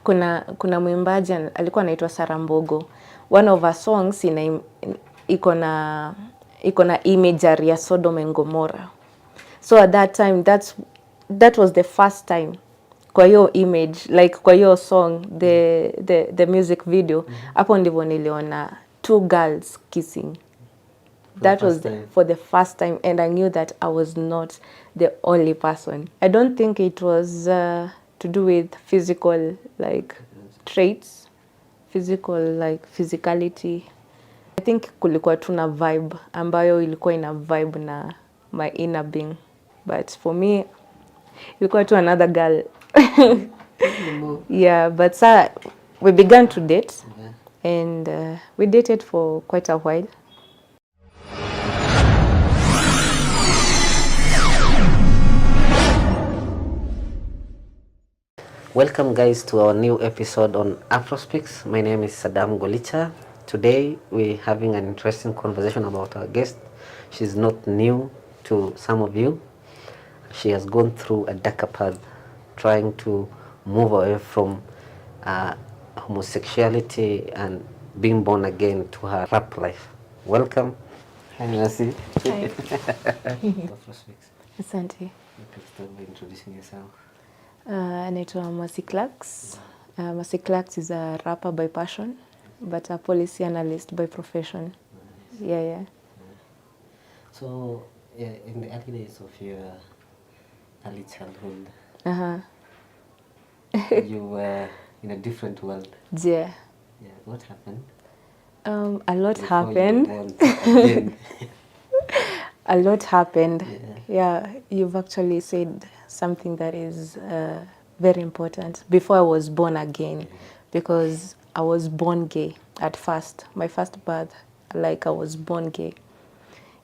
kuna mwimbaji alikuwa anaitwa Sarah Mbogo. One of her songs iko na imagery ya Sodom and Gomorrah. So at that time that was the first time kwa hiyo image, like kwa hiyo song, the music video, hapo ndivyo niliona two girls kissing. That was for the first time, and I knew that I was not the only person. I don't think it was to do with physical like traits, physicality. I think kulikuwa tu na vibe ambayo ilikuwa ina vibe na my inner being. But for me, ilikuwa tu another girl. Yeah, but we began to date, and we dated for quite a while. Welcome guys to our new episode on Afrospeaks. My name is Saddam Golicha. Today we're having an interesting conversation about our guest. She's not new to some of you. She has gone through a darker path, trying to move away from homosexuality and being born again to her rap life. Welcome. Hi, Nancy. Hi. Asante. You can start by introducing yourself. Naitwa Mercy Clarks. Mercy Clarks is a rapper by passion, but a policy analyst by profession. Nice. Yeah. So, in the early days of your early childhood, you were in a different world. Yeah. What happened? A lot happened. A lot happened. Yeah, you've actually said something that is very important. Before I was born again, because I was born gay at first. My first birth, like I was born gay.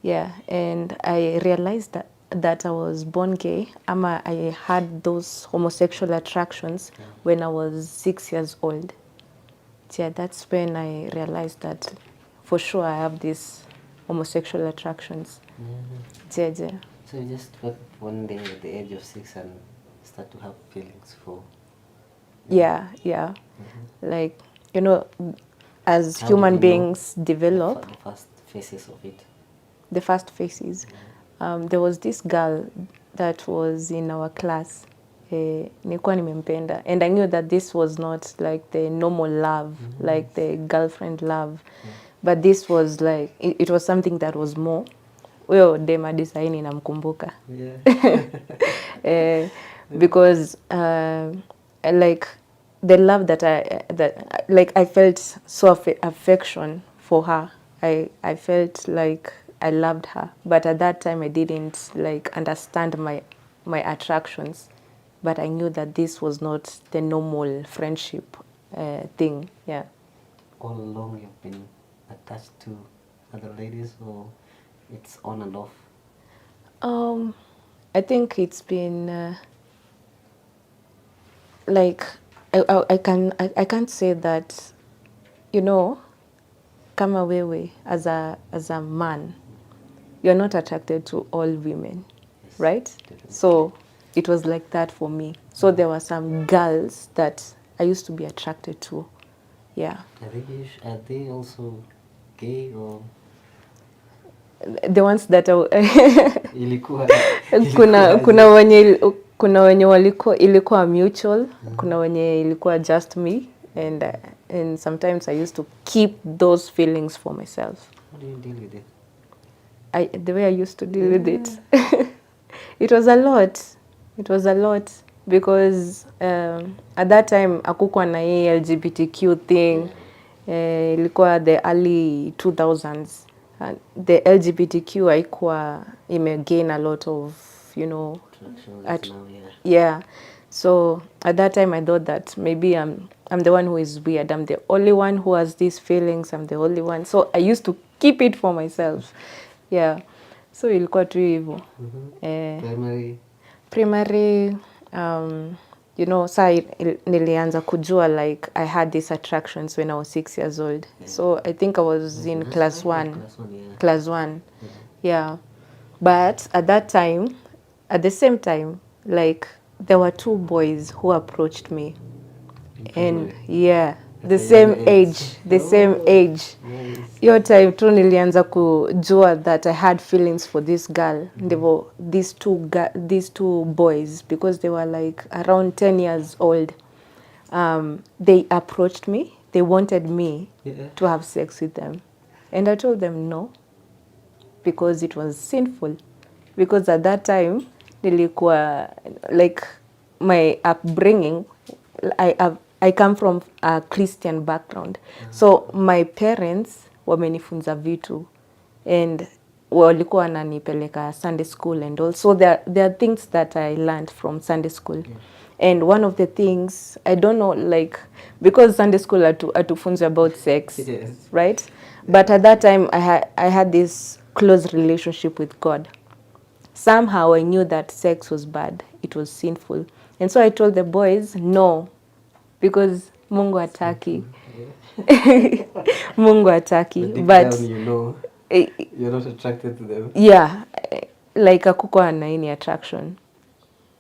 Yeah, and I realized that I was born gay. I had those homosexual attractions when I was 6 years old. Yeah, that's when I realized that for sure I have these homosexual attractions. Yeah. So you just got one day at the age of 6 and start to have feelings for... Yeah. Like, as human beings develop... The first phases of it. The first phases. There was this girl that was in our class. Nilikuwa nimempenda. And I knew that this was not like the normal love, like the girlfriend love. But this was like, it was something that was more. Huyo dem hadi sahi ninamkumbuka. Because like the love that I felt so affection for her. I felt like I loved her, but at that time I didn't like understand my attractions, but I knew that this was not the normal friendship thing. Yeah. All along you've been attached to other ladies, or it's on and off? I think it's been like I can't say that, kama wewe as a man, you're not attracted to all women, right? Definitely. So it was like that for me. So there were some girls that I used to be attracted to. Yeah. Are they also gay or? The ones that Ilikuwa kuna wenye walikuwa ilikuwa mutual, kuna wenye ilikuwa just me, and sometimes I used to keep those feelings for myself. How do you deal with it? The way I used to deal with it, it was a lot because at that time hakukuwa na hii LGBTQ thing. Ilikuwa the early 2000s. The LGBTQ haikuwa gain a lot of, yeah. So at that time I thought that maybe I'm the one who is weird. I'm the only one who has these feelings. I'm the only one. So I used to keep it for myself. Yeah. So ilikuwa tu hivyo. Primary nilianza kujua like I had these attractions when I was 6 years old. So I think I was in class 1. Class 1. Yeah. But at that time, at the same time, like there were 2 boys who approached me. and yeah, the same age. Nice. Hiyo time tu nilianza kujua that I had feelings for this girl. Ndivyo these two boys, because they were like around 10 years old. They approached me. They wanted me to have sex with them, and I told them no, because it was sinful. Because at that time nilikuwa like, my upbringing, I come from a Christian background. So my parents wamenifunza vitu, and walikuwa wananipeleka Sunday school and all. So there are things that I learned from Sunday school. And one of the things, I don't know, like, because Sunday school atufunza about sex, right? But at that time I had this close relationship with God. Somehow I knew that sex was bad, it was sinful. And so I told the boys no, because Mungu hataki. Mungu hataki. But down, you know, you're not attracted to them. Yeah, like hakukuwa na any attraction.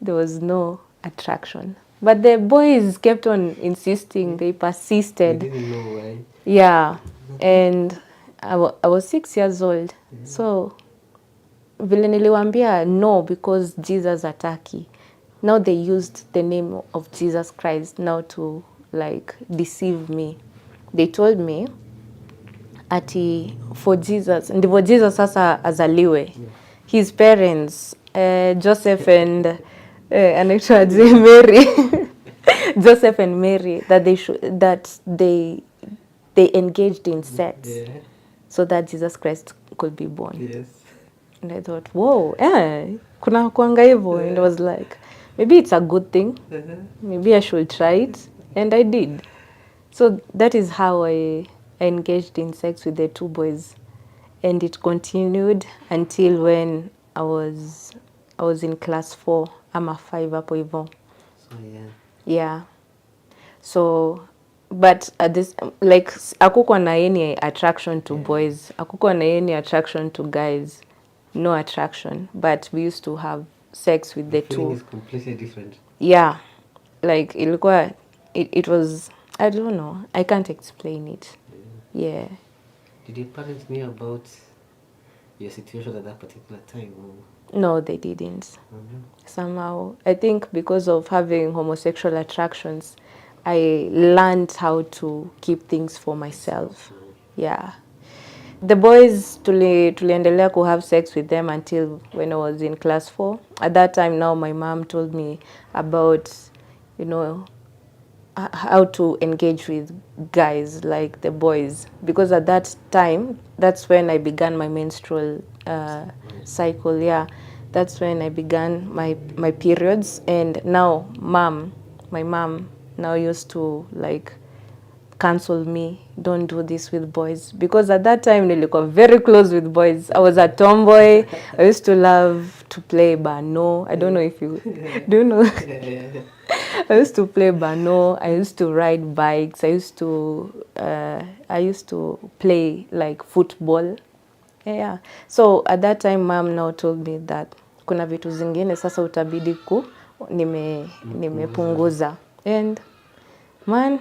There was no attraction. But the boys kept on insisting, they persisted. They didn't know why. Yeah, and I was 6 years old. So vile niliwaambia no, because Jesus hataki. Now they used the name of Jesus Christ now to like deceive me. They told me ati for Jesus, ndivyo Jesus sasa azaliwe. His parents, Joseph and anaitwaje, Mary. Joseph and Mary, that they engaged in sex, so that Jesus Christ could be born. Yes. And I thought, whoa, kuna kuanga hivyo. And I was like, maybe it's a good thing. Maybe I should try it. And I did. So that is how I engaged in sex with the two boys. And it continued until when I was in class 4. I'm a 5 hapo hivyo. So Yeah. So, but at this, like, hakukuwa na any attraction to boys. Hakukuwa na any attraction to guys. No attraction. But we used to have sex with the two. Is completely different. Yeah. Like, ilikuwa, it was, I don't know. I can't explain it. Yeah. Did your parents know about your situation at that particular time? No, they didn't. Somehow, I think because of having homosexual attractions, I learned how to keep things for myself. Yeah. The boys, tuliendelea to have sex with them until when I was in class 4. At that time now, my mom told me about, you know, how to engage with guys like the boys. Because at that time, that's when I began my menstrual cycle. Yeah, that's when I began my periods. And now my mom now used to like counsel me, don't do this with boys. Because at that time, nilikuwa very close with boys. I was a tomboy. I used to love to play bano. I don't know if you do you know. I used to play bano. I used to ride bikes. I used to play like football. Yeah. So at that time, mom now told me that kuna vitu zingine sasa utabidi nimepunguza. And man,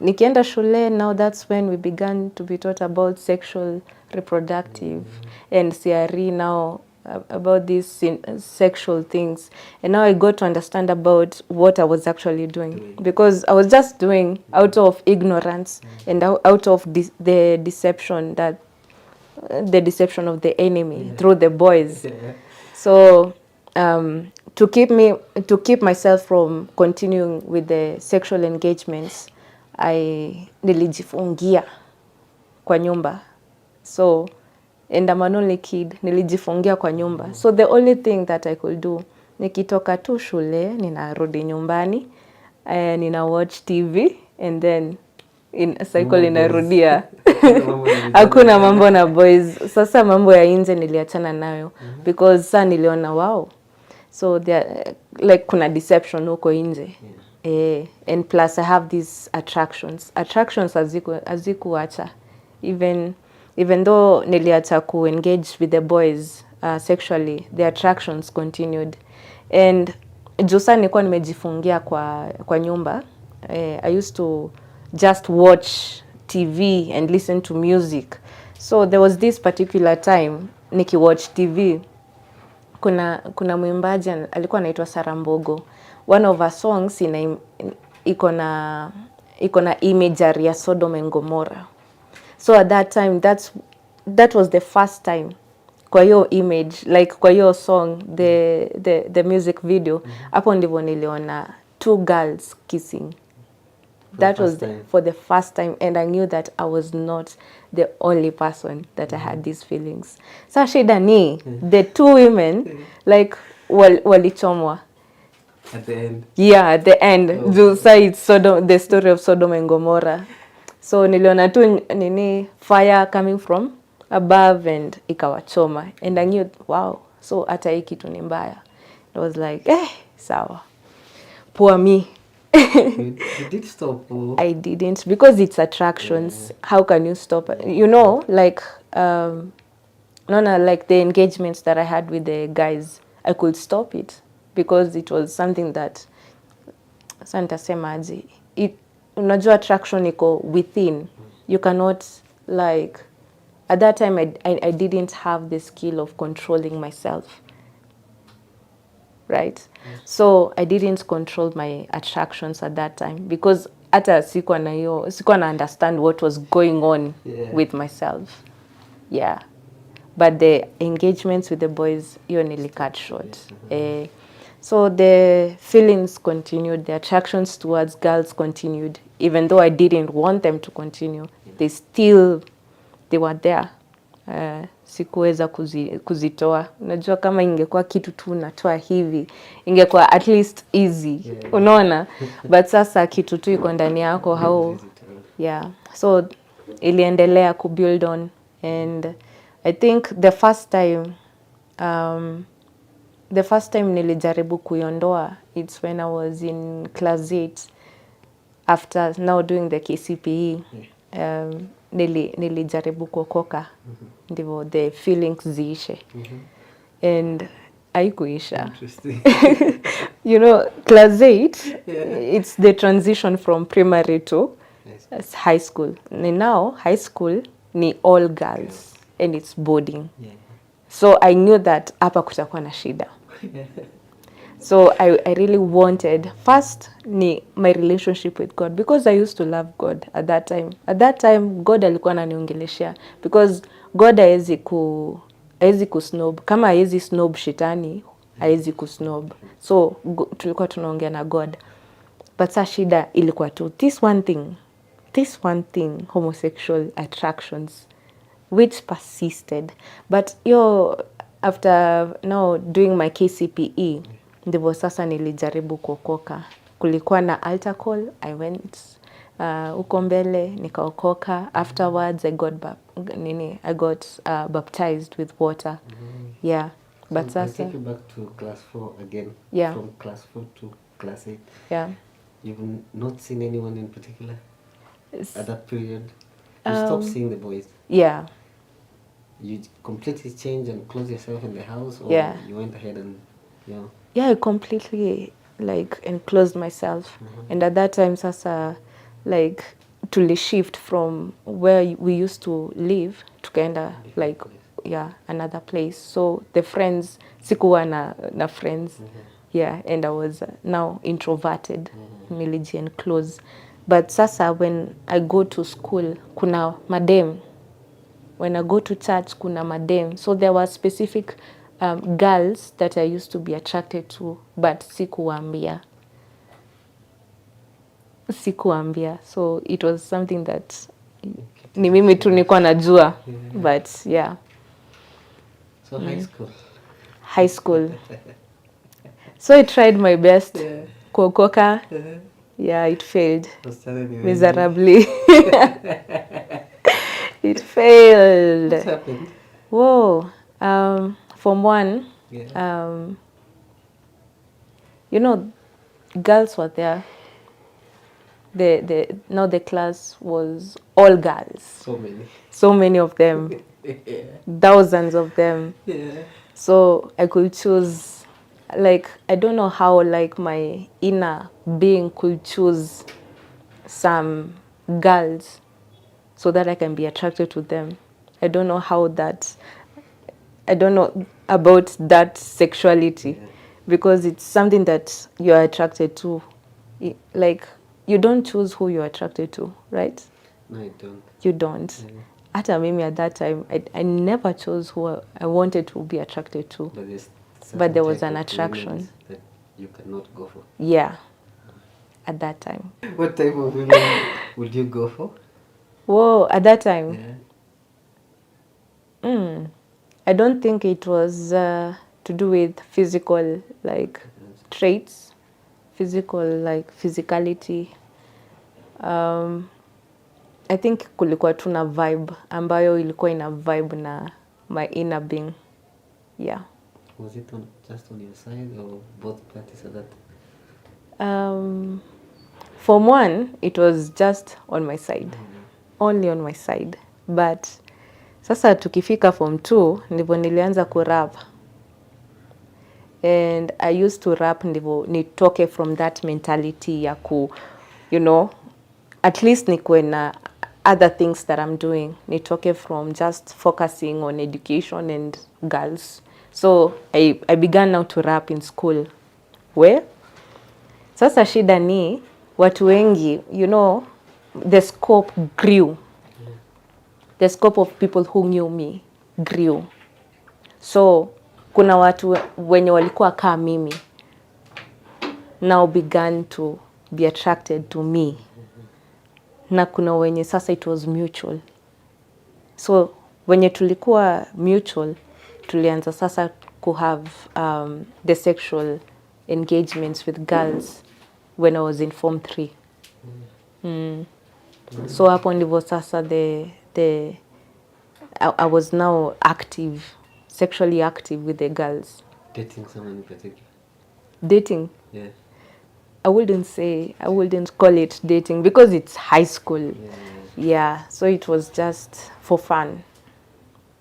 nikienda shule, now that's when we began to be taught about sexual reproductive and CRE now about these sexual things. And now I got to understand about what I was actually doing, because I was just doing out of ignorance and out of the deception of the enemy through the boys. So to keep myself from continuing with the sexual engagements, nilijifungia kwa nyumba. So, and I'm an only kid, nilijifungia kwa nyumba. So the only thing that I could do, nikitoka tu shule, ninarudi nyumbani, nina watch TV, and then cycle inarudia. Hakuna mambo na boys. Sasa mambo ya nje niliachana nayo. Because saa niliona wow. So there, like kuna deception huko nje. And plus I have these attractions. Attractions hazikuacha. Even though niliacha ku engage with the boys sexually, the attractions continued. And jusa nilikuwa nimejifungia kwa nyumba. I used to just watch TV and listen to music. So there was this particular time nikiwatch TV, kuna mwimbaji alikuwa anaitwa Sarambogo. One of her songs iko na imagery ya Sodom and Gomorrah. So at that time, that was the first time kwa hiyo image, like kwa hiyo song, the music video, hapo ndivyo niliona two girls kissing. That was for the first time, and I knew that I was not the only person that I had these feelings. Sa shida ni the two women like walichomwa At the end. Yeah, at the end. Oh. So it's the story of Sodom and Gomorrah. So niliona tu nini fire coming from above and ikawachoma, and I knew, wow, so hata hii kitu ni mbaya. I was like, sawa. Poor me. You did stop? Or? I didn't, because it's attractions. Yeah. How can you stop? You know, like like the engagements that I had with the guys, I could stop it because it was something that santasemaji. Unajua attraction iko within. You cannot, like, at that time I didn't have the skill of controlling myself. Right? Yes. So I didn't control my attractions at that time because hata sikuwa na understand what was going on with myself. Yeah. But the engagements with the boys, hiyo nilicut short. So the feelings continued, the attractions towards girls continued, even though I didn't want them to continue. They were there. Sikuweza kuzitoa. Unajua kama ingekuwa kitu tu natoa hivi, ingekuwa at least easy. Unaona? But sasa kitu tu iko ndani yako, how so iliendelea kubuild on, and I think the first time nilijaribu kuiondoa, it's when I was in class 8 after now doing the KCPE. Nilijaribu kuokoka ndivyo the feelings ziishe, and haikuisha. You know, class 8 it's the transition from primary to high school. Now high school ni all girls and it's boarding. So I knew that hapa kutakuwa na shida. So I really wanted first my relationship with God, because I used to love God at that time. At that time God alikuwa ananiongeleshea, because God haezi kusnob. Kama haezi snob shetani, haezi kusnob. So tulikuwa tunaongea na God. But sa shida ilikuwa tu this one thing, homosexual attractions, which persisted. But after now doing my KCPE, ndivyo sasa nilijaribu kuokoka. Kulikuwa na altar call, I went uko mbele nikaokoka. Afterwards I got baptized with water. Yeah. But so sasa, I'll take you back to class 4 again. Yeah. From class 4 to class 8. Yeah. You've not seen anyone in particular at that period? You stopped seeing the boys? Yeah. You completely changed and closed yourself in the house, or you went ahead and, Yeah, I completely enclosed myself. And at that time sasa to shift from where we used to live tukaenda another place. So the friends, sikuwa na friends. Yeah, and I was now introverted. Niliji enclose. But sasa when I go to school, kuna madem. When I go to church, kuna madem. So there were specific girls that I used to be attracted to, but sikuambia. So it was something that ni mimi tu nilikuwa najua. But yeah. So high school. So I tried my best. Kuokoka. Yeah, it failed miserably. It failed. What happened? Whoa. Form 1, girls were there. The class was all girls. So many of them. Thousands of them. Yeah. So I could choose, I don't know how, my inner being could choose some girls so that I can be attracted to them. I don't know how that, I don't know about that sexuality, because it's something that you're attracted to. Like, you don't choose who you're attracted to, right? No, I don't. You don't. Hata mimi at that time, I never chose who I wanted to be attracted to. But there's But there was certain an type of women attraction. that you cannot go for. Yeah, at that time. What type of women would you go for? Whoa, at that time. Yeah. I don't think it was to do with physical, like, traits, physical, like, physicality. I think kulikuwa tu na vibe ambayo ilikuwa ina vibe na my inner being. Yeah. Was it just on your side or both parties at that? Form 1, it was just on my side. Only on my side. But sasa tukifika form 2, ndivyo nilianza kurap. And I used to rap ndivyo nitoke from that mentality ya you know, at least nikuwe na other things that I'm doing. Nitoke from just focusing on education and girls. So I began now to rap in school. Sasa shida ni watu wengi, you know, the scope grew. The scope of people who knew me grew. So kuna watu wenye walikuwa kama mimi now began to be attracted to me. Na kuna wenye sasa it was mutual. So wenye tulikuwa mutual, tulianza sasa to have the sexual engagements with girls when I was in form 3. So hapo ndivyo sasa I was now active, sexually active with the girls. Dating someone in particular? Dating? Yeah. I wouldn't call it dating because it's high school. Yeah, so it was just for fun.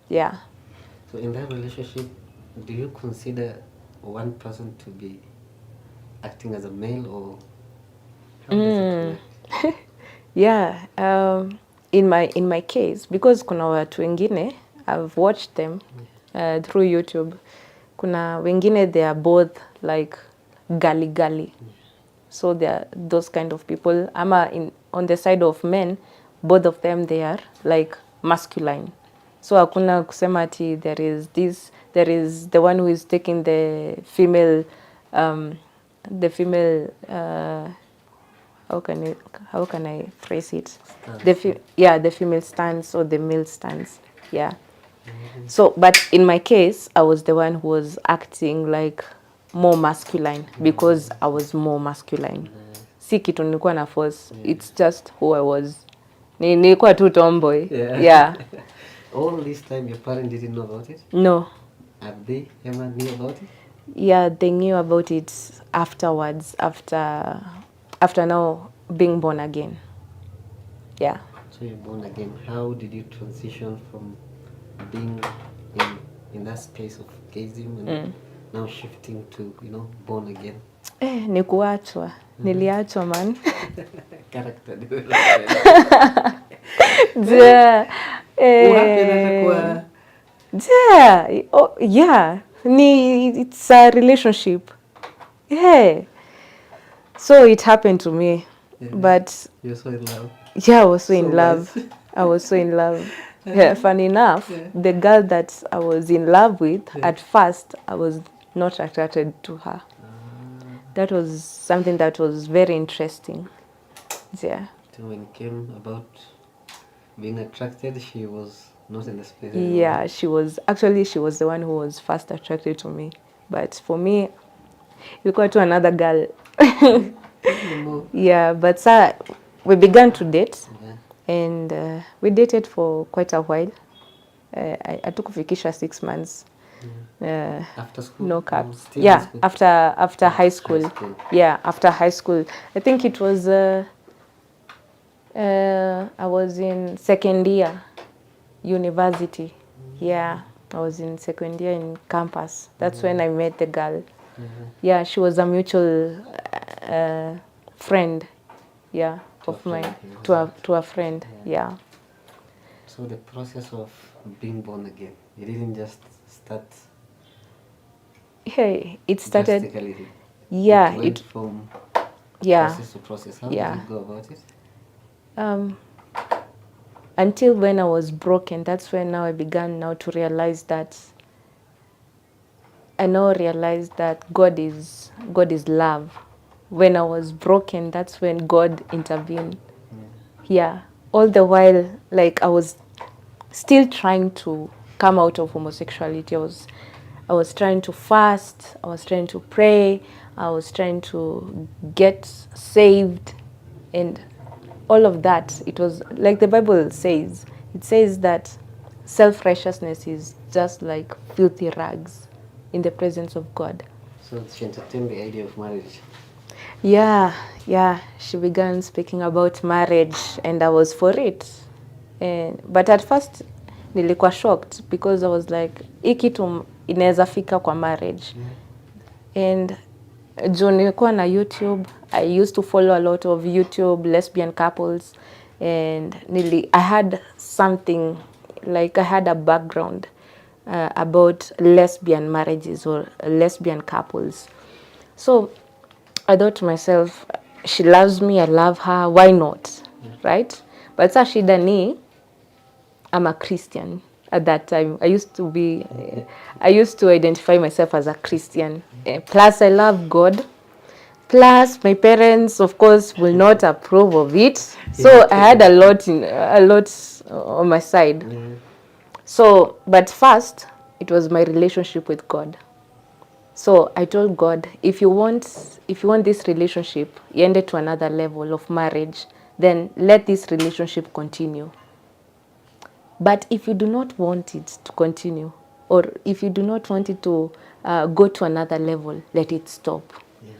Yeah. So in that relationship, do you consider one person to be acting as a male or how does it work? Yeah, in my case, because kuna watu wengine, I've watched them through YouTube. Kuna wengine, they are both like gully. So they are those kind of people. On the side of men, both of them, they are like masculine. So hakuna kusema ati there is the one who is taking the female how can I phrase it? The female stance or the male stance. Yeah. So, but in my case, I was the one who was acting like more masculine because I was more masculine. Si kitu nilikuwa na force. It's just who I was. Nilikuwa tu tomboy. Yeah. All this time your parents didn't know about it? No. Have they ever knew about it? Yeah, they knew about it afterwards, after now being born again. Yeah. So you're born again. How did you transition from being in that space of gazing and now shifting to, born again? Ni kuachwa. Niliachwa, man. Character development. Yeah. Yeah. It's a relationship. Yeah. So it happened to me. Yeah. But you're so in love. Yeah, I was so in love. I was so in love. Yeah, funny enough, the girl that I was in love with, at first, I was not attracted to her. That was something that was very interesting. Yeah. So when it came about being attracted, she was not in the space. Yeah, she was the one who was first attracted to me. But for me, we got to another girl. Yeah, but we began to date. And we dated for quite a while. I took Fikisha 6 months. After school? No caps. Yeah, after high school. Yeah, after high school. I think it was, I was in second year, university. Yeah, I was in second year in campus. That's when I met the girl. Yeah, she was a mutual friend. Yeah. of a mine friend, yeah. to a friend. Yeah. So the process of being born again, it didn't just start Hey, it started. drastically. Yeah, It went from yeah, process to process. How yeah. did you go about it? Um, until when I was broken, that's when now I began now to realize that I now realized that God is love. When I was broken, that's when God intervened. Yeah. All the while, like I was still trying to come out of homosexuality. I was trying to fast. I was trying to pray. I was trying to get saved, and all of that. It was like the Bible says. It says that self-righteousness is just like filthy rags in the presence of God. So she entertained the idea of marriage. Yeah, yeah. She began speaking about marriage, and I was for it. But at first nilikuwa shocked because I was like, hii kitu inaweza fika kwa marriage. And juu nilikuwa na YouTube, I used to follow a lot of YouTube lesbian couples, and I had something, like I had a background about lesbian marriages or lesbian couples. So I thought to myself, she loves me, I love her, why not? Right? But sa shida ni, I'm a Christian at that time. I used to identify myself as a Christian. Plus, I love God. Plus, my parents, of course, will not approve of it. So I had a lot on my side. So, but first, it was my relationship with God. So I told God, if you want this relationship, iende to another level of marriage, then let this relationship continue. But if you do not want it to continue, or if you do not want it to go to another level, let it stop. Yeah.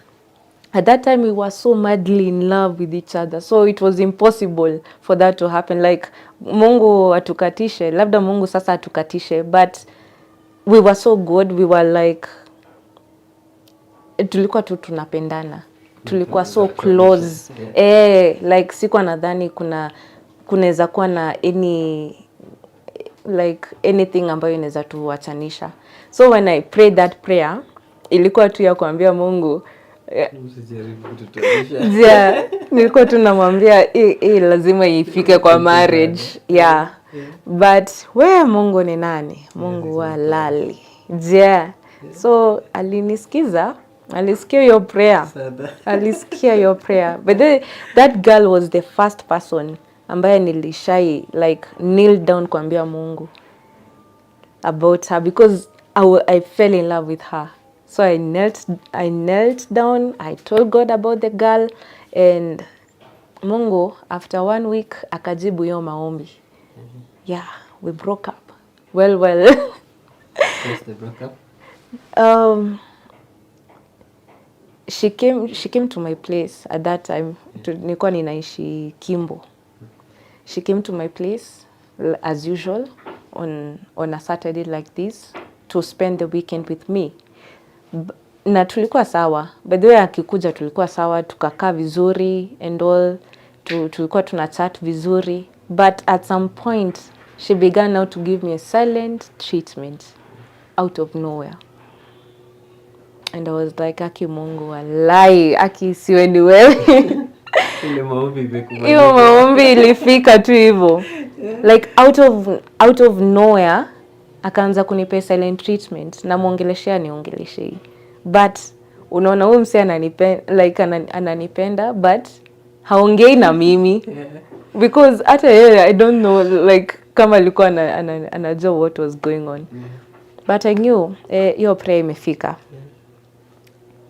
At that time, we were so madly in love with each other, so it was impossible for that to happen. Like, Mungu atukatishe, labda Mungu sasa atukatishe, but we were so good, we were like, tulikuwa tu tunapendana, tulikuwa so close. Like sikuwa nadhani kunaweza kuwa na anything ambayo inaweza tuachanisha. So when I prayed that prayer, ilikuwa tu ya kuambia Mungu, yeah, nilikuwa tu namwambia hii lazima ifike kwa marriage. Yeah. But Mungu ni nani? Mungu halali. Yeah. So alisikia your prayer. Alisikia your prayer. But that girl was the first person ambaye nilishai like kneel down kuambia Mungu about her, because I fell in love with her. So I knelt down, I told God about the girl, and Mungu after 1 week akajibu hiyo maombi. Yeah, we broke up. Well. Since they broke up? She came to my place at that time. Nilikuwa ninaishi Kimbo. She came to my place as usual on a Saturday like this to spend the weekend with me. Na tulikuwa sawa. By the way, akikuja tulikuwa sawa, tukakaa vizuri and all. Tulikuwa tunachat vizuri. But at some point, she began now to give me a silent treatment out of nowhere. And I was like, aki Mungu walai, aki siwe ni wewe. Hiyo maombi ilifika tu hivyo. Like out of nowhere, akaanza kunipa silent treatment na muongeleshea niongeleshei. But unaona huyu msee ananipenda, but haongei na mimi. Because hata yeye, I don't know, like kama alikuwa anajua what was going on. But I knew hiyo prayer imefika.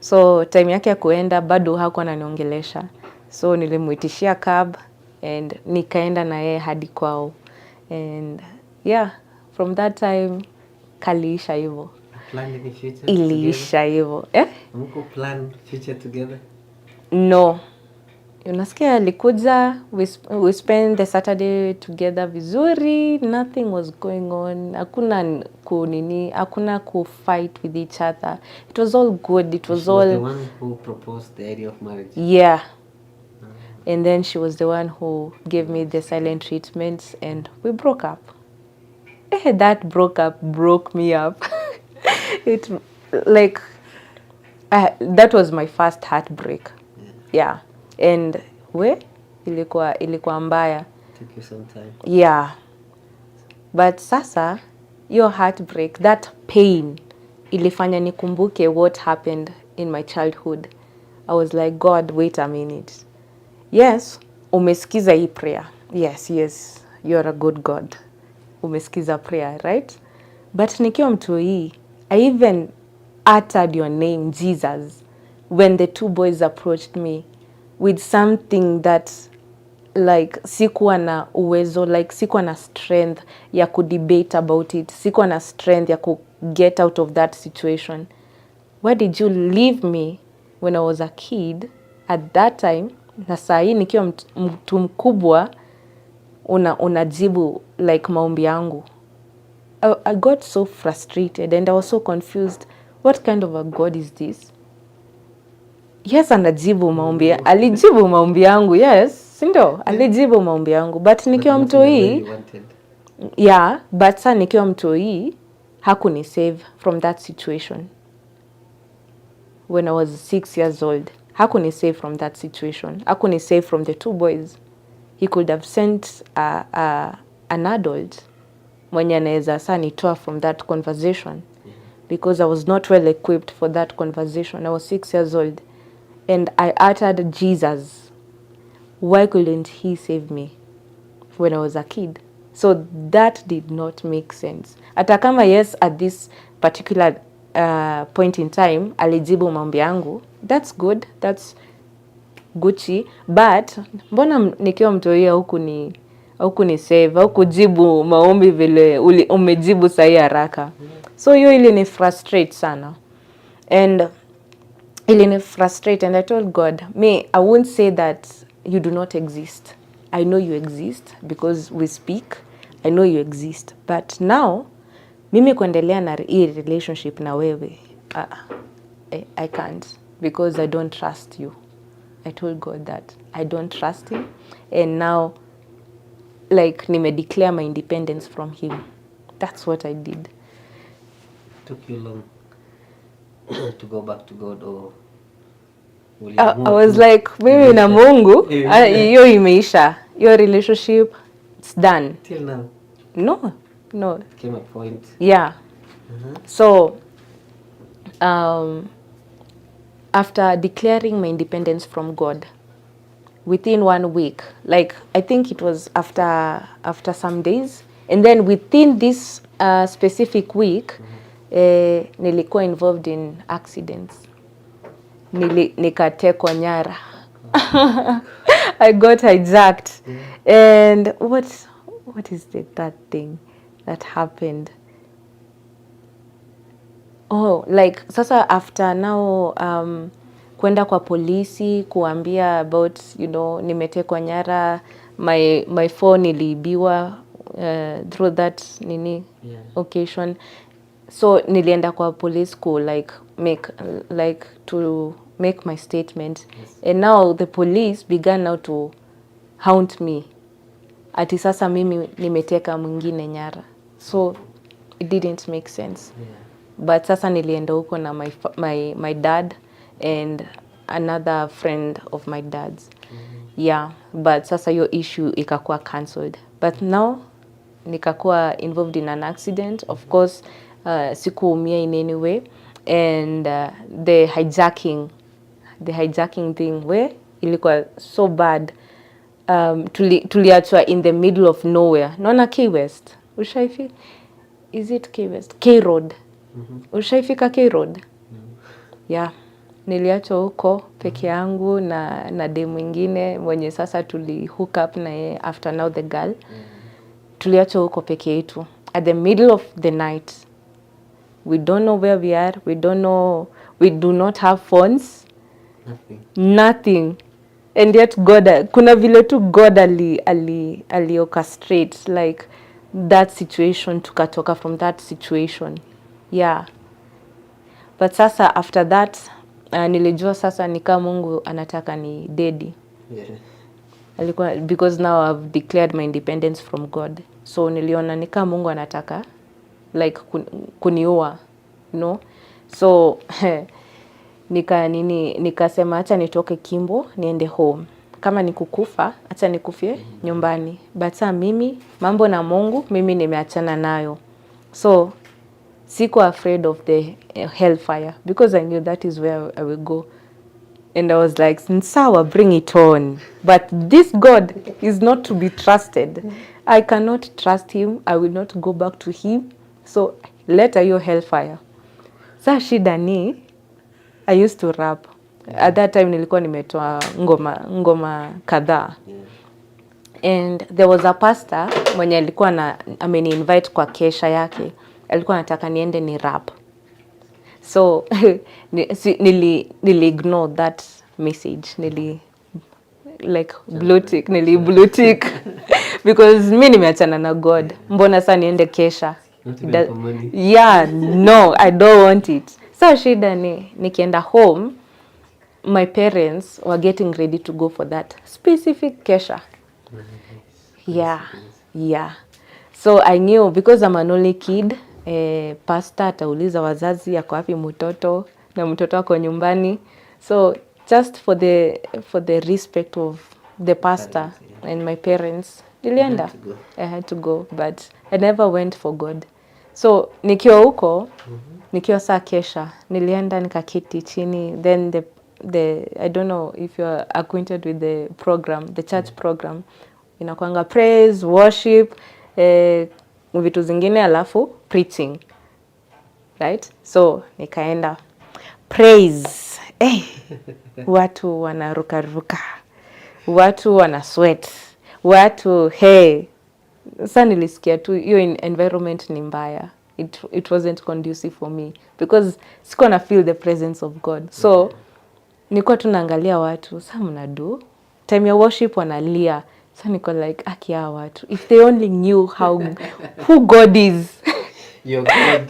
So time yake ya kuenda bado hakuwa ananiongelesha. So nilimuitishia cab and nikaenda na yeye hadi kwao. And yeah, from that time kaliisha hivyo. Plan any future Iliisha hivyo. Mko plan future together? No. Unasikia alikuja, we spent the Saturday together vizuri, nothing was going on. Hakuna fight with each other. It was all good. It was She all was the one who proposed the idea of marriage. Yeah. And then she was the one who gave me the silent treatments and we broke up. That broke me up. It like that was my first heartbreak. Yeah. And ilikuwa mbaya. Took you some time. Yeah. But sasa your heartbreak, that pain ilifanya nikumbuke what happened in my childhood. I was like, God, wait a minute. Yes, umesikiza hii prayer. Yes, you're a good God. Umesikiza prayer, right? But nikiwa mtoi, I even uttered your name, Jesus, when the two boys approached me with something that like sikuwa na uwezo, like sikuwa na strength ya kudebate about it, sikuwa na strength ya get out of that situation. Why did you leave me when I was a kid at that time? Na saa hii nikiwa mtu mkubwa unajibu like maombi yangu. I got so frustrated and I was so confused. What kind of a God is this? Yes, anajibu maombi. Alijibu maombi yangu, yes. Sindo, alijibu maombi yangu. But nikiwa mtoi, yeah, but sa nikiwa mtoi, hakuni save from that situation. When I was 6 years old, hakuni save from that situation. Hakuni save from the two boys. He could have sent an adult mwenye anaweza saa nitoa from that conversation, because I was not well equipped for that conversation. I was 6 years old and I uttered Jesus. Why couldn't he save me when I was a kid? So that did not make sense. Hata kama yes, at this particular point in time alijibu maombi yangu, that's good, that's Gucci, but mbona nikiwa mtoia huku ni save au kujibu maombi vile umejibu sahi haraka. So hiyo ilini frustrate sana. And ilini frustrate and I told God, I won't say that you do not exist. I know you exist because we speak. I know you exist. But now mimi kuendelea na hii relationship na wewe, I can't, because I don't trust you. I told God that I don't trust him, and now like declare my independence from him. That's what I did. Took you long to go back to God, or I was like, mimi na Mungu hiyo imeisha, your relationship, it's done. Till now? No. Came a point. Yeah. So after declaring my independence from God, within 1 week, like I think it was after some days, and then within this specific week, nilikuwa involved in accidents. Nikatekwa nyara. I got hijacked. And what is that thing that happened? Oh, like sasa after now kwenda kwa polisi kuambia about, nimetekwa nyara, my phone iliibiwa through that occasion. So nilienda kwa police to make my statement. Yes. And now the police began now to haunt me. Ati sasa mimi nimeteka mwingine nyara. So it didn't make sense. Yeah. But sasa nilienda huko na my dad and another friend of my dad's. Yeah, but sasa your issue ikakuwa cancelled. But now nikakuwa involved in an accident. Of course, sikuumia in any way. And the hijacking thing ilikuwa so bad. Tuliachwa in the middle of nowhere. Naona Key West. Ushaifi? Is it Key West? K Road. Ushaifika K Road? Yeah. Niliachwa huko peke yangu na dem mwingine mwenye sasa tuli hook up na yeye after now the girl. Tuliachwa huko peke yetu at the middle of the night. We don't know where we are. We do not have phones. Nothing. And yet God, kuna vile tu God ali orchestrate like that situation, tukatoka from that situation. Yeah. But sasa after that nilijua sasa nika Mungu anataka ni dedi. Yeah. alikuwa, because now I've declared my independence from God, so niliona ni kama Mungu anataka like kuniua, you know. So nikasema acha nitoke Kimbo niende home, kama ni kukufa acha nikufie nyumbani, but mimi mambo na Mungu mimi nimeachana nayo. So siko afraid of the hellfire because I knew that is where I will go. And I was like, sawa, bring it on. But this God is not to be trusted. I cannot trust him. I will not go back to him. So let hiyo hellfire. Sa shida ni, I used to rap. At that time nilikuwa nimetoa ngoma kadhaa. And there was a pastor mwenye alikuwa ameni invite kwa kesha yake. Alikuwa anataka niende ni rap. So nili ignore that message, nili blue tick because mimi nimeachana na God. Mbona sasa niende kesha? Yeah, no, I don't want it. So shida ni nikienda home, my parents were getting ready to go for that specific kesha. Yeah. So I knew because I'm an only kid, pastor atauliza wazazi yako wapi mtoto na mtoto wako nyumbani. So just for the respect of the pastor and my parents, nilienda. I had to go, but I never went for God. So nikiwa huko, nikiwa saa kesha, nilienda nikaketi chini. Then the I don't know if you're acquainted with the program, the church program. Inakuanga praise, worship, vitu zingine alafu preaching, right? So nikaenda praise, watu wanarukaruka, watu wana sweat, watu sasa nilisikia tu hiyo environment ni mbaya. It wasn't conducive for me because siko na feel the presence of God. So nilikuwa tunaangalia watu, sasa mnadu time ya worship wanalia. So niko like, akia watu, if they only knew who God is. Your God.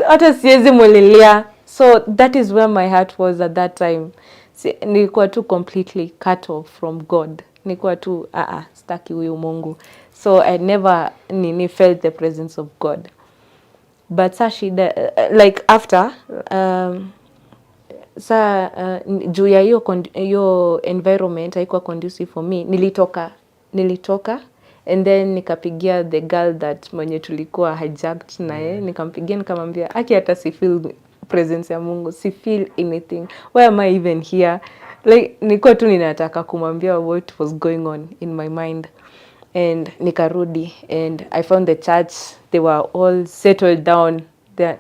Hata siwezi mulilia. So that is where my heart was at that time. Nilikuwa tu completely cut off from God. Nilikuwa tu, sitaki huyu Mungu. So I never felt the presence of God. But shida, like after, juu ya hiyo environment haikuwa conducive for me, nilitoka and then nikapigia the girl that mwenye tulikuwa hijacked naye, nikampigia nikamwambia hata si feel presence ya Mungu, si feel anything, why am I even here? Like nilikuwa tu ninataka kumwambia what was going on in my mind. And nikarudi and I found the church, they were all settled down.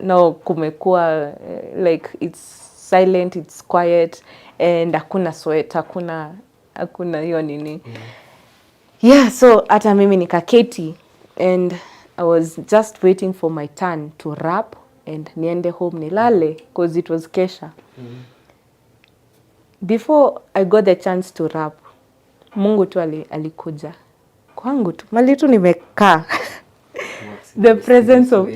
Now kumekuwa like it's silent, it's quiet, and hakuna sweat, hakuna hiyo nini. Yeah, so hata mimi nikaketi and I was just waiting for my turn to rap and niende home nilale because it was kesha. Before I got the chance to rap, Mungu tu alikuja kwangu tu, mali tu nimekaa. The presence of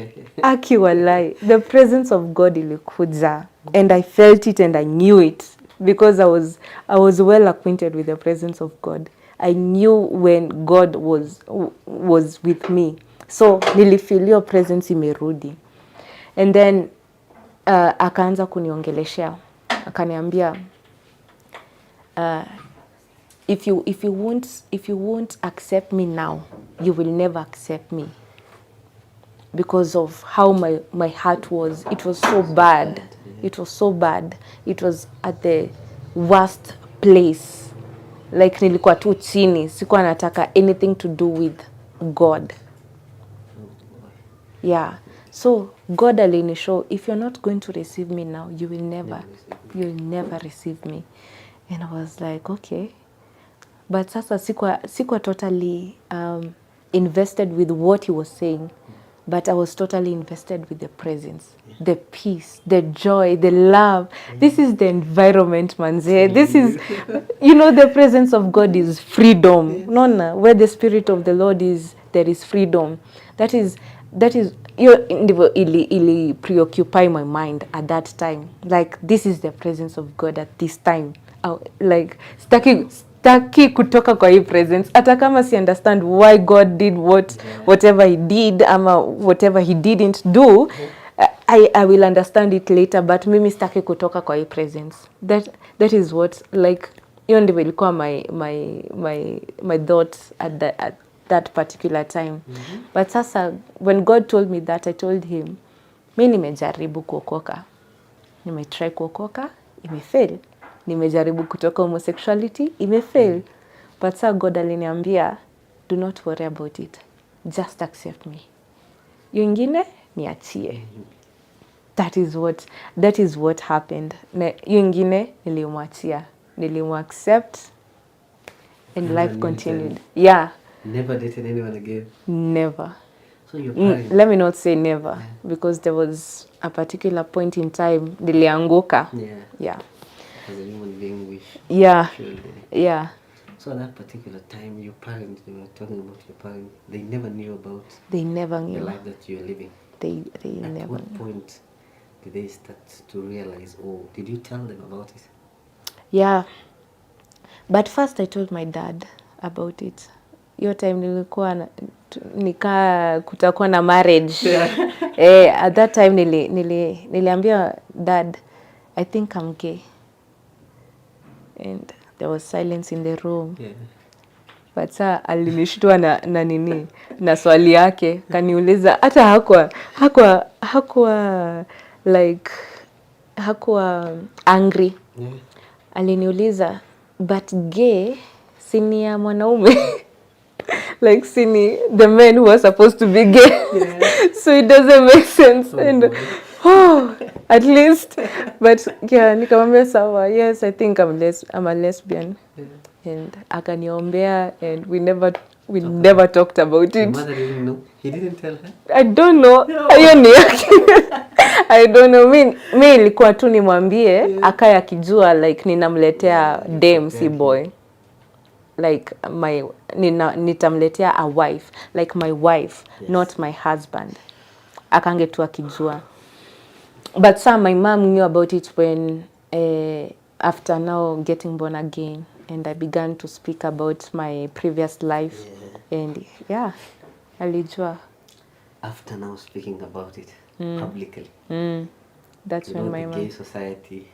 the presence of God ilikuja, and I felt it and I knew it because I was well acquainted with the presence of God. I knew when God was with me. So nilifeel your presence imerudi. And then akaanza kuniongeleshea, akaniambia if you won't accept me now, you will never accept me. Because of how my heart was. It was so bad. It was so bad. It was at the worst place. Like nilikuwa tu chini. Sikuwa nataka anything to do with God. Yeah. So God alinishow, if you're not going to receive me now, you'll never receive me. And I was like, okay. But sasa sikuwa totally invested with what he was saying. But I was totally invested with the presence, the peace, the joy, the love. This is the environment, manze. This is, the presence of God is freedom. Nona, where the Spirit of the Lord is, there is freedom. That is, ili preoccupy my mind at that time. Like, this is the presence of God at this time. Like, sitaki kutoka kwa hii presence, hata kama si understand why God did whatever he did ama whatever he didn't do. I will understand it later, but mimi sitaki kutoka kwa hii presence. That is what, like, hiyo ndivyo ilikuwa my thoughts at that particular time. But sasa when God told me that, I told him, mi nimejaribu kuokoka, nimetry kuokoka, imefail. Nimejaribu kutoka homosexuality, imefail. But sasa God aliniambia, do not worry about it, just accept me, hiyo ingine niachie. That is what happened. Na hiyo ingine nilimwachia, nilimuaccept, and life continued. Yeah. Never dated anyone again? Never. So your parents... Let me not say never, because there was a particular point in time nilianguka. Yeah. As a human being, we Yeah. should. Yeah. So at that particular time, your parents, they were talking about your parents, they never knew about They never the knew. life that you are living. They At never what knew. point did they start to realize, or did you tell them about it? Yeah. But first I told my dad about it. Hiyo time nilikuwa nikaa kutakuwa na marriage. At that time niliambia dad, I think I'm gay. And there was silence in the room. Yeah. But saa alinishtua na nini na swali yake, kaniuliza, hata hakuwa like hakuwa angry. Yeah. Aliniuliza, but gay sini ya mwanaume? Like sini the men who are supposed to be gay. Yeah. So it doesn't make sense. And at least, but yeah, nikamwambia sawa, yes, I think I'm a lesbian. Yeah. And akaniombea, and we never talked about it. Your mother didn't know? He didn't tell her? I don't know. Hiyo ni yake. I don't know. Mi ilikuwa tu nimwambie, akaye akijua like ninamletea dem, si boy. Like nitamletea a wife, like my wife, yes. Not my husband. Akange tu akijua. But my mom knew about it when after now getting born again, and I began to speak about my previous life. Yeah. And yeah, alijua. After now speaking about it publicly. That's when my mom... The gay society,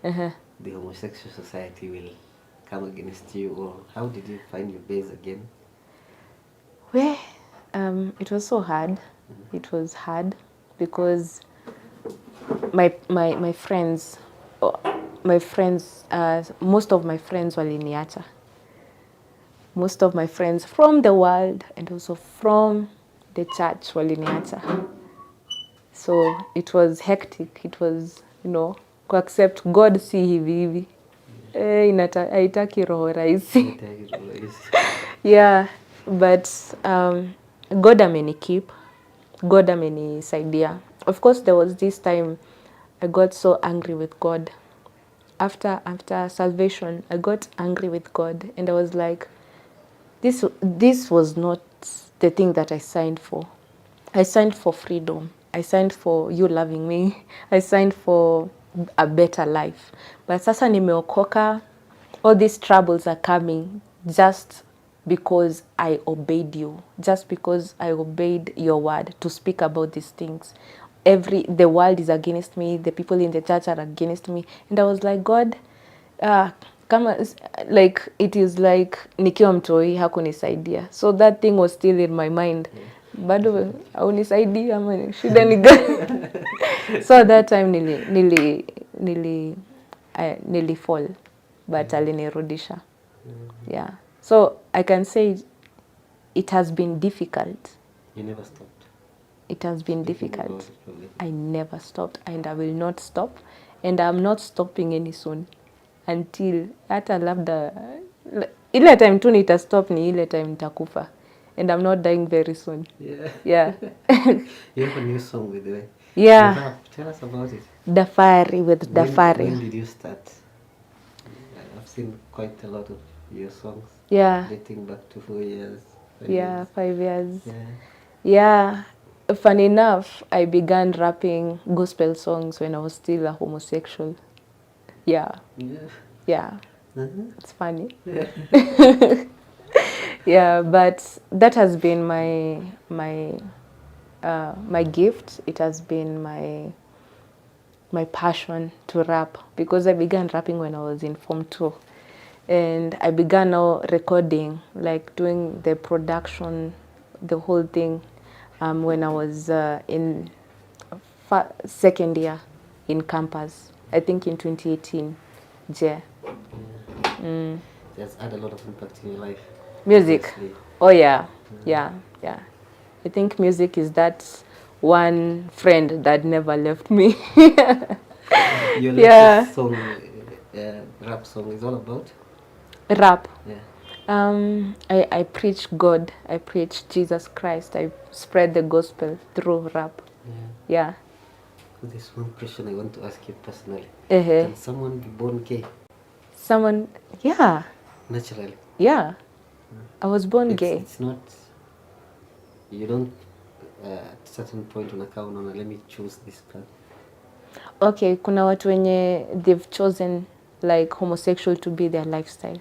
the homosexual society will come against you, or how did you find your base again? Well, it was so hard. It was hard because my friends, most of my friends waliniacha. Most of my friends from the world and also from the church waliniacha. So it was hectic. It was, to accept God si hivi. Haitaki roho rahisi. Yeah, but God amenikeep. God amenisaidia. Of course, there was this time I got so angry with God. After salvation, I got angry with God, and I was like, this was not the thing that I signed for. I signed for freedom. I signed for you loving me. I signed for a better life. But sasa nimeokoka, all these troubles are coming just because I obeyed you, just because I obeyed your word to speak about these things. The world is against me, the people in the church are against me, and I was like, God, like it is like nikiwa mtoi hakunisaidia. So that thing was still in my mind. Bado haunisaidii ama shida ni gani? So at that time nili fall, but alinirudisha. Yeah. So I can say it has been difficult. You never stopped? It has been difficult. I never stopped, and I will not stop, and I'm not stopping any soon until hata labda ile time tu nita stop ni ile time nitakufa, and I'm not dying very soon. Yeah. You have a new song with the way. Yeah. Tell us about it. Dafari with Dafari. When did you start? I've seen quite a lot of your songs. Yeah. Dating back to 4 years. 5 years. Yeah. Yeah. Funny enough, I began rapping gospel songs when I was still a homosexual. Yeah. Yeah. Yeah. It's funny. Yeah, but that has been my gift. It has been my passion to rap, because I began rapping when I was in Form 2. And I began now recording, like doing the production, the whole thing, when I was in second year in campus, I think in 2018. Yeah. That's had a lot of impact in your life. Music. Obviously. Oh yeah, yeah. I think music is that one friend that never left me. Your Yeah. latest song, rap song, is all about? Rap. Yeah. I preach God. I preach Jesus Christ. I spread the gospel through rap. Yeah. There's one question I want to ask you personally. Uh-huh. Can someone be born gay Someone, yeah, naturally? yeah. I was born gay. It's not. You don't. At a certain point unakaa unaona, let me choose this path. Okay, kuna watu wenye they've chosen like homosexual to be their lifestyle.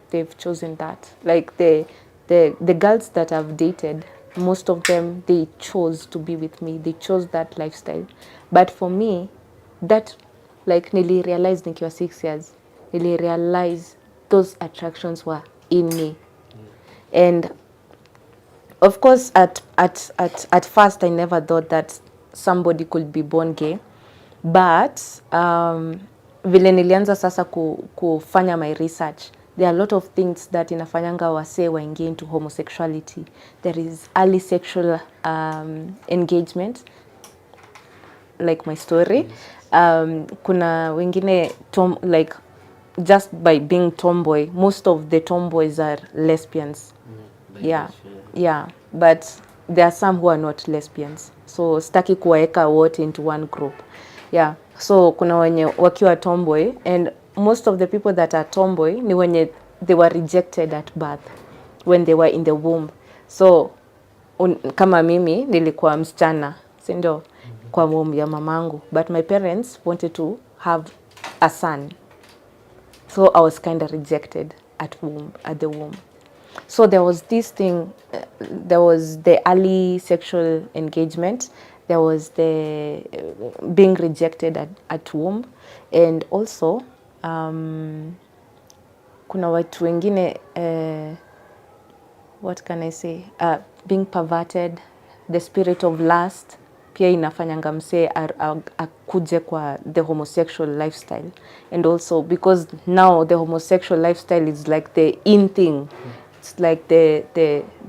They've chosen that. Like the girls that I've dated, most of them, they chose to be with me. They chose that lifestyle. But for me, that, like, nili realize nikiwa 6 years, nili realize those attractions were in me. And of course, at first, I never thought that somebody could be born gay. But vile nilianza sasa kufanya my research, there are a lot of things that inafanyanga wase waingie into homosexuality. There is early sexual engagement, like my story. Kuna wengine like just by being tomboy, most of the tomboys are lesbians. Yeah, but there are some who are not lesbians, so sitaki kuwaeka wote into one group. Yeah, so kuna wenye wakiwa tomboy, and most of the people that are tomboy ni wenye they were rejected at birth when they were in the womb. So kama mimi nilikuwa msichana, si ndio, kwa womb ya mamangu, but my parents wanted to have a son, so I was kind of rejected at the womb. So there was this thing, there was the early sexual engagement, there was the being rejected at womb, and also kuna watu wengine, what can I say, being perverted, the spirit of lust pia inafanyanga msee akuje kwa the homosexual lifestyle. And also because now the homosexual lifestyle is like the in thing. It's like the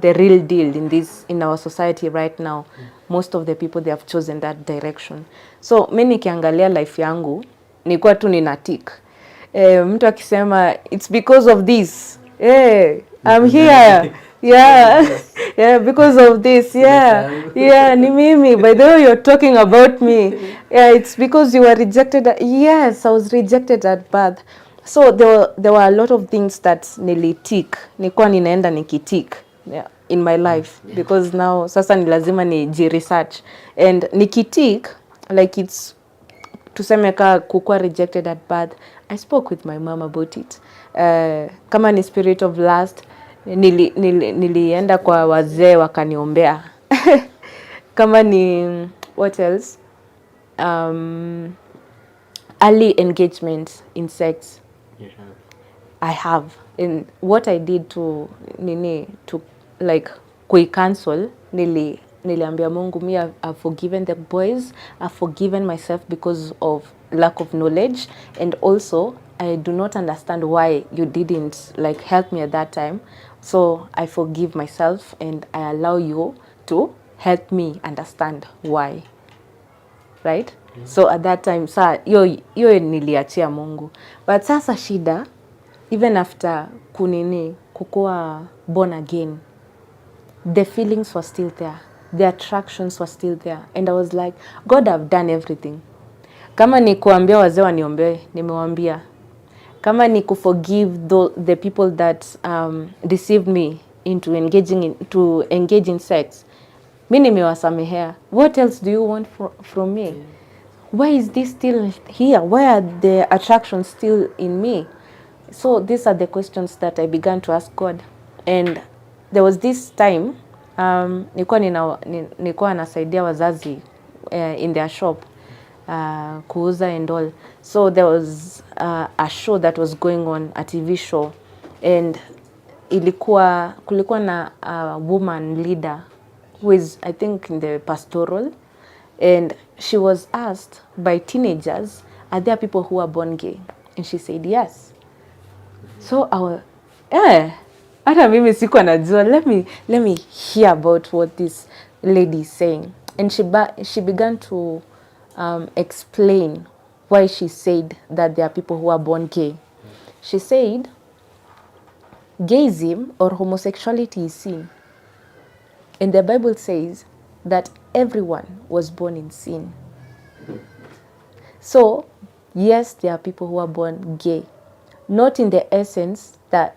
real deal in our society right now. Most of the people, they have chosen that direction. So mimi nikiangalia life yangu nilikuwa tu ninatik. Mtu akisema it's because of this. I'm here. Yeah, because of this. Yeah, ni mimi. By the way, you're talking about me. Yeah, it's because you were rejected. Yes, I was rejected at birth. So there were a lot of things that nilitik. Nilikuwa ninaenda nikitik in my life, because now sasa ni lazima research, and nikitik, like, it's tuseme ka kukua rejected at birth, I spoke with my mom about it. Kama ni spirit of lust, nilienda kwa wazee wakaniombea. Kama ni what else, early engagement in sex, I have. And what I did to like cancel, niliambia Mungu, me, I've forgiven the boys, I've forgiven myself because of lack of knowledge, and also I do not understand why you didn't like help me at that time. So I forgive myself and I allow you to help me understand why. Right? So at that time, saa hiyo niliachia Mungu. But sasa shida, even after kukua born again, the feelings were still there. The attractions were still there. And I was like, God, I've done everything. Kama ni kuambia wazee waniombe, nimewambia. Kama ni kuforgive the people that deceived me into engage in sex, mimi nimewasamehea. What else do you want from me? Why is this still here? Why are the attractions still in me? So these are the questions that I began to ask God. And there was this time nilikuwa nasaidia wazazi in their shop kuuza and all. So there was a show that was going on, a TV show, and kulikuwa na a woman leader who is, I think, in the pastoral, and she was asked by teenagers, are there people who are born gay? And she said yes. So hata mimi sikuwa najua, let me hear about what this lady is saying. And she began to explain why she said that there are people who are born gay. She said gayism or homosexuality is sin. And the Bible says that everyone was born in sin. So, yes, there are people who are born gay. Not in the essence that,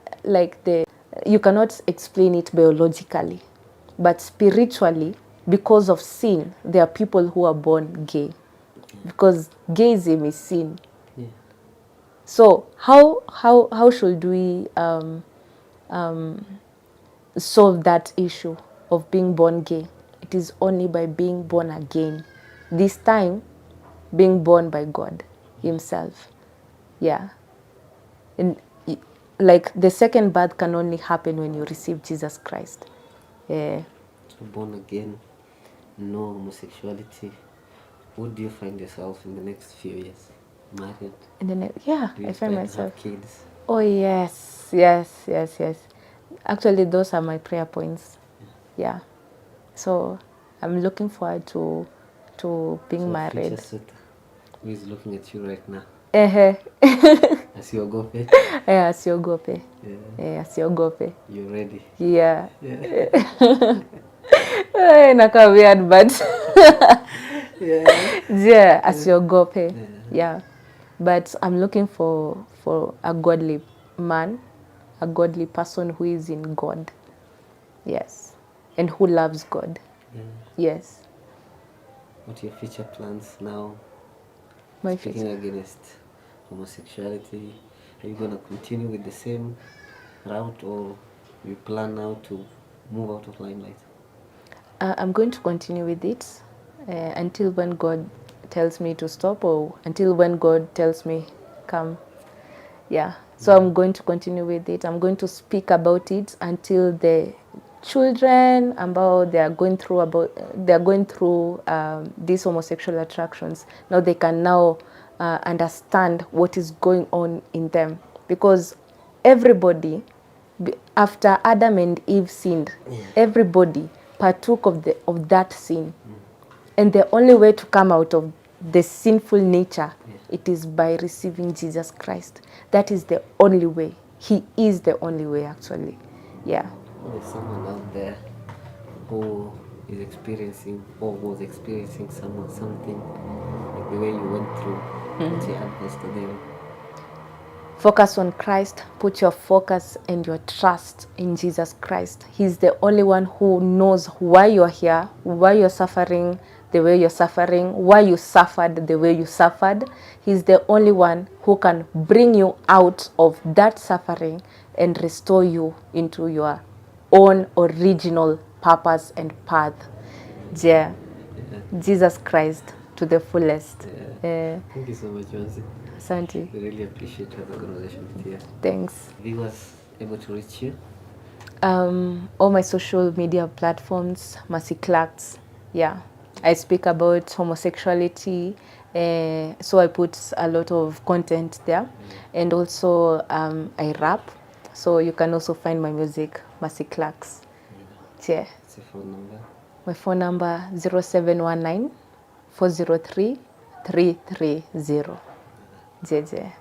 you cannot explain it biologically. But spiritually, because of sin, there are people who are born gay. Because gayism is sin. Yeah. So, how should we solve that issue of being born gay? It is only by being born again. This time, being born by God Himself. Yeah. And like the second birth can only happen when you receive Jesus Christ. Yeah. So born again, no homosexuality. Would you find yourself in the next few years? Married? And then, Do you I find plan to myself. have kids? Oh, yes. Actually, those are my prayer points. Yeah. So I'm looking forward to being So married. future suitor who is looking at you right now? Ehe. Asiogope? Asiogope. Asiogope. You're ready? Yeah. Yeah. Inakaa weird, but Yeah. yeah, asiogope. Yeah. But I'm looking for a godly man, a godly person who is in God. Yes. And who loves God. Yeah. Yes. What are your future plans now? My Speaking future. against homosexuality, are you going to continue with the same route, or you plan now to move out of limelight? I'm going to continue with it until when God tells me to stop, or until when God tells me come. Yeah. So I'm going to continue with it. I'm going to speak about it until the children they are going through these homosexual attractions. Now they can understand what is going on in them, because everybody after Adam and Eve sinned, everybody partook of that sin. And the only way to come out of the sinful nature, it is by receiving Jesus Christ. That is the only way. He is the only way, actually. Yeah. There's someone out there who is experiencing or was experiencing something like the way you went through. What's your advice to them? Focus on Christ. Put your focus and your trust in Jesus Christ. He's the only one who knows why you're here, why you're suffering the way you're suffering, why you suffered the way you suffered. He's the only one who can bring you out of that suffering and restore you into your own original purpose and path. Yeah. Jesus Christ to the fullest. Thank you so much, Jonesy. Asante. We really appreciate having a conversation with you. Thanks. Viewers able to reach you? All my social media platforms, Mercy Clarks. Yeah. I speak about homosexuality, so I put a lot of content there. And also I rap, so you can also find my music, Mercy Clarks. Yeah. What's your phone number? My phone number 0719 403 330. JJ.